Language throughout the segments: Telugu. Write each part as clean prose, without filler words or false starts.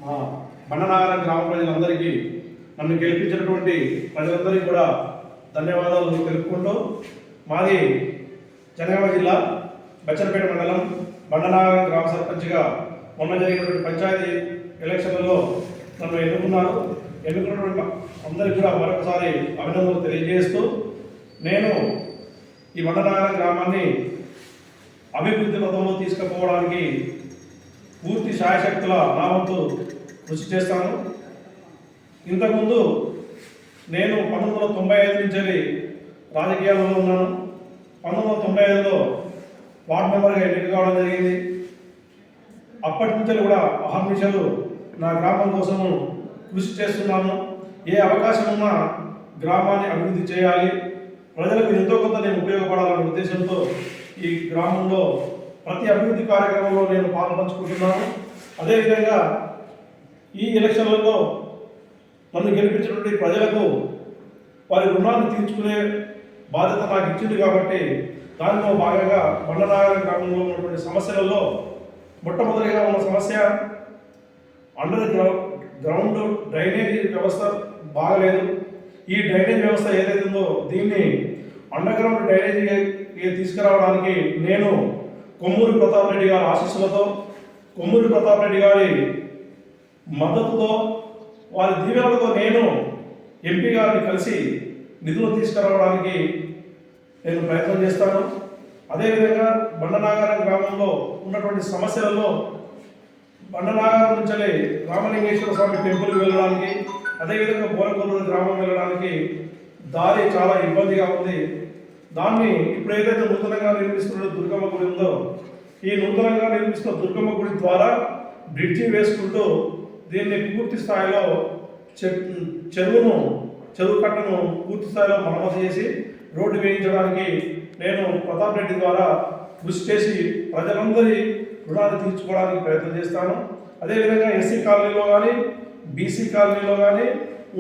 మా బండనాగరం గ్రామ ప్రజలందరికీ, నన్ను గెలిపించినటువంటి ప్రజలందరికీ కూడా ధన్యవాదాలు తెలుపుకుంటూ, మాది జనగామ జిల్లా బచ్చన్నపేట మండలం బండనాగరం గ్రామ సర్పంచ్గా మొన్న జరిగినటువంటి పంచాయతీ ఎలక్షన్లలో నన్ను ఎన్నుకున్నటువంటి అందరికీ కూడా మరొకసారి అభినందనలు తెలియజేస్తూ, నేను ఈ బండనాగరం గ్రామాన్ని అభివృద్ధి పథంలో తీసుకుపోవడానికి పూర్తి శాయశక్తుల నా వంతు కృషి చేస్తాను. ఇంతకుముందు నేను 1995 నుంచి రాజకీయాలలో ఉన్నాను. 1995లో వార్డు మెంబర్గా ఎన్నిక కావడం జరిగింది. అప్పటి నుంచి కూడా అహర్నిశలు నా గ్రామం కోసము కృషి చేస్తున్నాను. ఏ అవకాశం ఉన్నా గ్రామాన్ని అభివృద్ధి చేయాలి, ప్రజలకు ఎంతో కొంత నేను ఉపయోగపడాలనే ఉద్దేశంతో ఈ గ్రామంలో ప్రతి అభివృద్ధి కార్యక్రమంలో నేను పాల్పంచుకుంటున్నాను. అదేవిధంగా ఈ ఎలక్షన్లలో నన్ను గెలిపించినటువంటి ప్రజలకు వారి రుణాన్ని తీర్చుకునే బాధ్యత నాకు ఇచ్చింది కాబట్టి, దానిలో భాగంగా బండనాగరం గ్రామంలో ఉన్నటువంటి సమస్యలలో మొట్టమొదటిగా ఉన్న సమస్య అండర్ గ్రౌండ్ డ్రైనేజీ వ్యవస్థ బాగలేదు. ఈ డ్రైనేజ్ వ్యవస్థ ఏదైతే ఉందో దీన్ని అండర్ గ్రౌండ్ డ్రైనేజీ తీసుకురావడానికి నేను కొమ్మూరి ప్రతాప్ రెడ్డి గారి ఆశీస్సులతో, కొమ్మూరి ప్రతాప్ రెడ్డి గారి మద్దతుతో, వారి దీవెనలతో నేను ఎంపీ గారిని కలిసి నిధులు తీసుకురావడానికి నేను ప్రయత్నం చేస్తాను. అదేవిధంగా బండనాగరం గ్రామంలో ఉన్నటువంటి సమస్యలలో బండనాగరం నుంచి రామలింగేశ్వర స్వామి టెంపుల్కి వెళ్ళడానికి, అదేవిధంగా బోరకొల్లూరు గ్రామం వెళ్ళడానికి దారి చాలా ఇబ్బందిగా ఉంది. దాన్ని ఇప్పుడు ఏదైతే నూతనంగా నిర్మిస్తున్న దుర్గమ్మ గుడి ఉందో, ఈ నూతనంగా నిర్మిస్తున్న దుర్గమ్మ గుడి ద్వారా బ్రిడ్జి వేసుకుంటూ దీన్ని పూర్తి స్థాయిలో చెరువు కట్టను పూర్తి స్థాయిలో మరమ్మతు చేసి రోడ్డు వేయించడానికి నేను ప్రతాప్ రెడ్డి ద్వారా కృషి చేసి ప్రజలందరి రుణాలు తీర్చుకోవడానికి ప్రయత్నం చేస్తాను. అదేవిధంగా ఎస్సీ కాలనీలో కానీ బీసీ కాలనీలో కానీ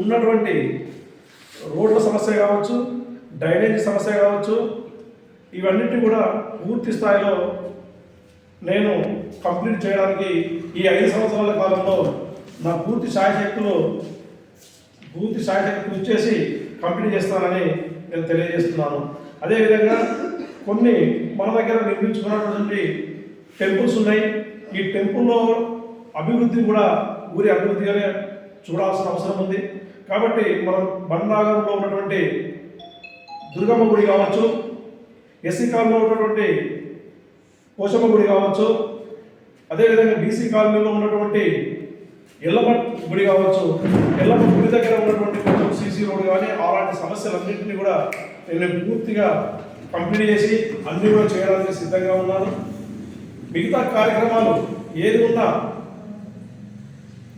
ఉన్నటువంటి రోడ్ల సమస్య కావచ్చు, డ్రైనేజీ సమస్య కావచ్చు, ఇవన్నిటి కూడా పూర్తి స్థాయిలో నేను కంప్లీట్ చేయడానికి ఈ 5 సంవత్సరాల కాలంలో నా పూర్తి శాయశక్తులు కృషి చేసి కంప్లీట్ చేస్తానని నేను తెలియజేస్తున్నాను. అదేవిధంగా కొన్ని మన దగ్గర నిర్మించుకున్నటువంటి టెంపుల్స్ ఉన్నాయి. ఈ టెంపుల్లో అభివృద్ధి కూడా ఊరి అభివృద్ధిగానే చూడాల్సిన అవసరం ఉంది. కాబట్టి మనం బండనాగరంలో ఉన్నటువంటి దుర్గమ్మ గుడి కావచ్చు, ఎస్సీ కాలనీలో ఉన్నటువంటి పోషమ్మ గుడి కావచ్చు, అదేవిధంగా బీసీ కాలనీలో ఉన్నటువంటి ఎల్లమ్మ గుడి కావచ్చు, ఎల్లమ్మ గుడి దగ్గర ఉన్నటువంటి కొంచెం సీసీ రోడ్ కానీ అలాంటి సమస్యలన్నింటినీ కూడా నేను పూర్తిగా కంప్లీట్ చేసి అన్నీ కూడా చేయడానికి సిద్ధంగా ఉన్నాను. మిగతా కార్యక్రమాలు ఏది ఉన్నా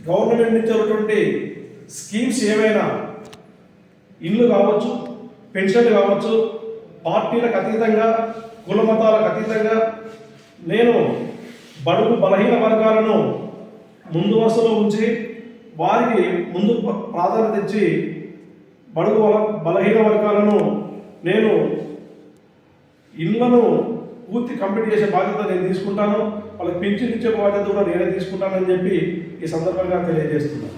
గవర్నమెంట్ నుంచి ఉన్నటువంటి స్కీమ్స్ ఏమైనా, ఇల్లు కావచ్చు, పెన్షన్లు కావచ్చు, పార్టీలకు అతీతంగా, కుల మతాలకు అతీతంగా నేను బడుగు బలహీన వర్గాలను ముందు వరుసలో ఉంచి వారికి ముందు ప్రాధాన్యత ఇచ్చి బడుగు బలహీన వర్గాలను నేను ఇళ్లను పూర్తి కంప్లీట్ చేసే బాధ్యత నేను తీసుకుంటాను. వాళ్ళకి పెన్షన్ ఇచ్చే బాధ్యత కూడా నేనే తీసుకుంటానని చెప్పి ఈ సందర్భంగా తెలియజేస్తున్నాను.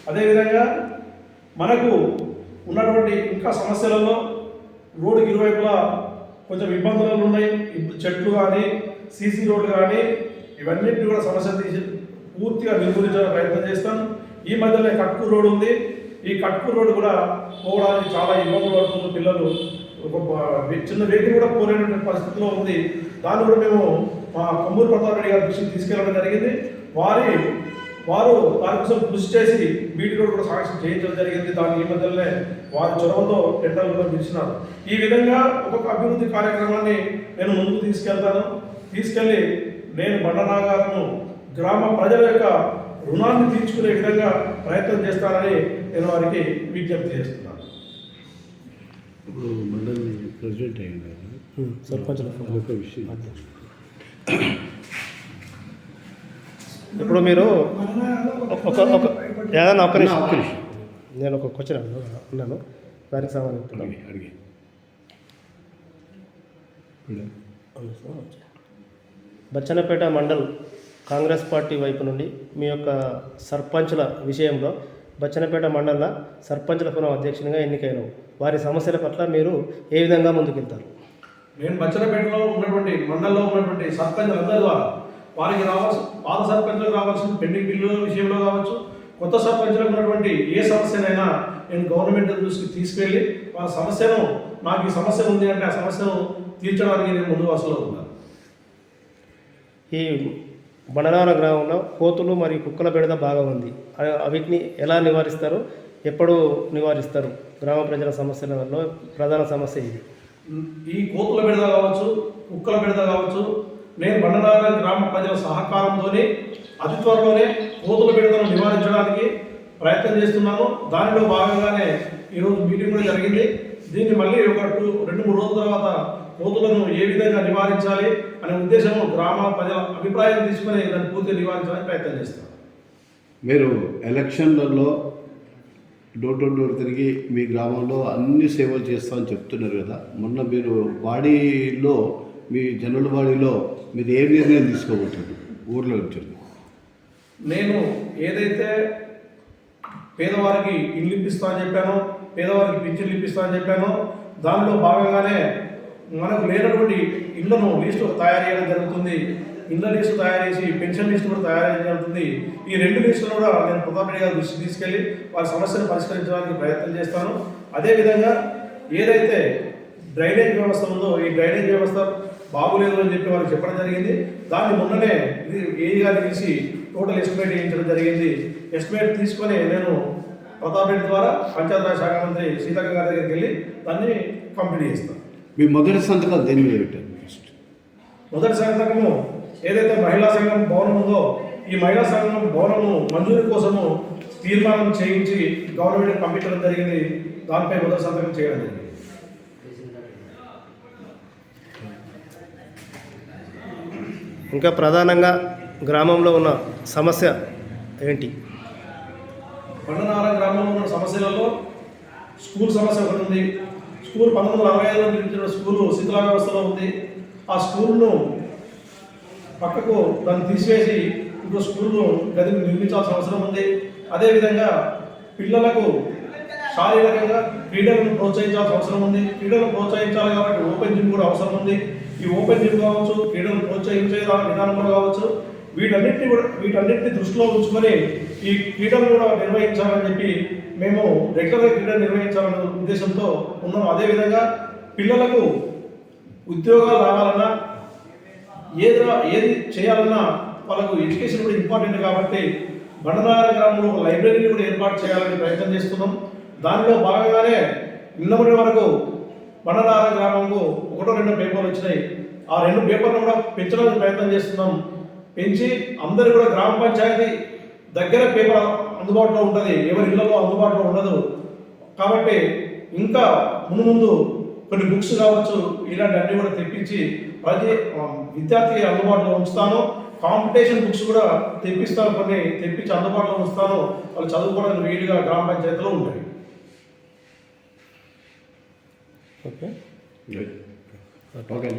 అదేవిధంగా మనకు ఉన్నటువంటి ఇంకా సమస్యలలో రోడ్డుకి ఇరువైపులా కొంచెం ఇబ్బందులు ఉన్నాయి. చెట్లు కానీ సీసీ రోడ్లు కానీ ఇవన్నింటినీ కూడా సమస్య తీసి పూర్తిగా నిర్మూలించడానికి ప్రయత్నం చేస్తాను. ఈ మధ్యలో కట్కూరు రోడ్డు ఉంది. ఈ కట్కూరు రోడ్డు కూడా పోవడానికి చాలా ఇబ్బందులు పడుతున్న పిల్లలు, చిన్న వెహికల్ కూడా పోలేనటువంటి పరిస్థితిలో ఉంది. దాన్ని కూడా మేము మా కొమ్మూరి ప్రతాప్ రెడ్డి గారి దృష్టికి తీసుకెళ్ళడం జరిగింది. వారు దానికోసం కృషి చేసి బీటీ రోడ్ కూడా సాంక్షన్ చేయించడం జరిగింది. దాని ఈ మధ్యలోనే వారి చొరవతో టెండర్లు కూడా పిలిచినారు. ఈ విధంగా ఒక్కొక్క అభివృద్ధి కార్యక్రమాన్ని నేను ముందుకు తీసుకెళ్ళి నేను బండనాగరంను గ్రామ ప్రజల యొక్క రుణాన్ని తీర్చుకునే విధంగా ప్రయత్నం చేస్తానని నేను వారికి విజ్ఞప్తి చేస్తున్నాను. ఇప్పుడు మండలి ప్రెసిడెంట్ అయ్యింది సర్పంచ్ ఒక విషయం. ఇప్పుడు మీరు ఏదైనా ఒక్క నిమిషం, నేను ఒక క్వశ్చన్ అన్నాను, దానికి సంబంధించి అడిగి బచ్చన్నపేట మండల్ కాంగ్రెస్ పార్టీ వైపు నుండి మీ యొక్క సర్పంచుల విషయంలో బచ్చన్నపేట మండల సర్పంచుల ఫోరం అధ్యక్షునిగా ఎన్నికైనవు. వారి సమస్యల పట్ల మీరు ఏ విధంగా ముందుకెళ్తారు? నేను బచ్చన్నపేటలో ఉన్నటువంటి మండలంలో ఉన్నటువంటి సర్పంచులందరి ద్వారా వారికి రావాల్సిన పాత సర్పంచులకు రావాల్సిన పెండింగ్ బిల్లుల విషయంలో కావచ్చు, కొత్త సర్పంచులకు ఉన్నటువంటి ఏ సమస్యనైనా నేను గవర్నమెంట్ దృష్టికి తీసుకెళ్ళి వాళ్ళ సమస్యను నాకు ఈ సమస్య ఉంది అంటే ఆ సమస్యను తీర్చడానికి నేను ముందు వరుసలో ఉన్నాను. ఈ బండనాల గ్రామంలో కోతులు మరియు కుక్కల బెడద బాగా ఉంది. వీటిని ఎలా నివారిస్తారు, ఎప్పుడు నివారిస్తారు? గ్రామ ప్రజల సమస్యలలో ప్రధాన సమస్య ఇది. ఈ కోతుల బెడద కావచ్చు, కుక్కల బెడద కావచ్చు, నేను బండనాల గ్రామ ప్రజల సహకారంతో అతి త్వరలోనే కోతుల బెడదను నివారించడానికి ప్రయత్నం చేస్తున్నాను. దానిలో భాగంగానే ఈరోజు మీటింగ్ కూడా జరిగింది. దీన్ని మళ్ళీ ఒక 2-3 రోజుల తర్వాత కోతులను ఏ విధంగా నివారించాలి అనే ఉద్దేశం గ్రామ ప్రజల అభిప్రాయం తీసుకుని దాన్ని పూర్తిగా నివారించడానికి ప్రయత్నం చేస్తాను. మీరు ఎలక్షన్లలో డోర్ టు డోర్ తిరిగి మీ గ్రామంలో అన్ని సేవలు చేస్తామని చెప్తున్నారు కదా. మొన్న మీరు వాడీలో మీ జనరల్ వాడీలో మీరు ఏ నిర్ణయం తీసుకోబోతున్నారు ఊర్లో వచ్చారు? నేను ఏదైతే పేదవారికి ఇల్లు ఇప్పిస్తా అని చెప్పానో, పేదవారికి పింఛన్లు ఇప్పిస్తా అని చెప్పానో, దానిలో భాగంగానే మనకు లేనటువంటి ఇళ్లను లిస్టు తయారు చేయడం జరుగుతుంది. ఇళ్ళ లిస్టు తయారు చేసి పెన్షన్ లిస్టు కూడా తయారు చేయడం జరుగుతుంది. ఈ 2 లిస్టులు కూడా నేను ప్రతాప్ రెడ్డి గారి దృష్టికి తీసుకెళ్ళి వారి సమస్యను పరిష్కరించడానికి ప్రయత్నం చేస్తాను. అదేవిధంగా ఏదైతే డ్రైనేజ్ వ్యవస్థ ఉందో ఈ డ్రైనేజ్ వ్యవస్థ బాగులేదు అని చెప్పి వారికి చెప్పడం జరిగింది. దాన్ని మొన్ననే ఏ గారిని పిలిచి టోటల్ ఎస్టిమేట్ వేయించడం జరిగింది. ఎస్టిమేట్ తీసుకొని నేను ప్రతాప్ రెడ్డి ద్వారా పంచాయతీరాజ్ శాఖ మంత్రి సీతక్క గారి దగ్గరికి వెళ్ళి దాన్ని కంప్లీట్ చేస్తాను. మీ మొదటి సంతకం దేని మీద పెట్టారు? మొదటి సంతకము ఏదైతే మహిళా సంఘం భవనం ఉందో ఈ మహిళా సంఘం భవనము మంజూరు కోసము తీర్మానం చేయించి గవర్నమెంట్కి పంపించడం జరిగింది. దానిపై మొదటి సంతకం చేయడం జరిగింది. ఇంకా ప్రధానంగా గ్రామంలో ఉన్న సమస్య ఏంటి? బండనార గ్రామంలో ఉన్న సమస్యలలో స్కూల్ సమస్య ఒకటి ఉంది. స్కూల్ 1965లో నిర్మించిన స్కూలు శిథిలా వ్యవస్థలో ఉంది. ఆ స్కూల్ను పక్కకు దాన్ని తీసివేసి ఇంకో స్కూల్ను గదిని నిర్మించాల్సిన అవసరం ఉంది. అదేవిధంగా పిల్లలకు శారీరకంగా క్రీడలను ప్రోత్సహించాల్సిన అవసరం ఉంది. క్రీడలను ప్రోత్సహించాలి కాబట్టి ఓపెన్ జిమ్ కూడా అవసరం ఉంది. ఈ ఓపెన్ జిమ్ కావచ్చు, క్రీడలను ప్రోత్సహించే విధానంలో కావచ్చు, వీటన్నిటిని దృష్టిలో ఉంచుకొని ఈ క్రీడలు కూడా నిర్వహించాలని చెప్పి మేము రెగ్యులర్గా క్రీడలు నిర్వహించాలనే ఉద్దేశంతో ఉన్నాం. అదేవిధంగా పిల్లలకు ఉద్యోగాలు రావాలన్నా ఏది చేయాలన్నా వాళ్ళకు ఎడ్యుకేషన్ కూడా ఇంపార్టెంట్ కాబట్టి బండనార గ్రామంలో ఒక లైబ్రరీని కూడా ఏర్పాటు చేయాలని ప్రయత్నం చేస్తున్నాం. దానిలో భాగంగానే నిన్నటి వరకు బండనార గ్రామంకు 1-2 పేపర్లు వచ్చినాయి. ఆ 2 పేపర్లు కూడా పెంచడానికి ప్రయత్నం చేస్తున్నాం. పెంచి అందరూ కూడా గ్రామ పంచాయతీ దగ్గర పేపర్ అందుబాటులో ఉంటుంది, ఎవరి ఇళ్లలో అందుబాటులో ఉండదు. కాబట్టి ఇంకా ముందు కొన్ని బుక్స్ కావచ్చు ఇలాంటి అన్ని కూడా తెప్పించి ప్రతి విద్యార్థికి అందుబాటులో ఉంచుతాను. కాంపిటీషన్ బుక్స్ కూడా తెప్పిస్తాను, కొన్ని తెప్పించి అందుబాటులో ఉంచుతాను. వాళ్ళు చదువుకోవడానికి వీలుగా గ్రామ పంచాయతీలో ఉంటాయి. Okay okay.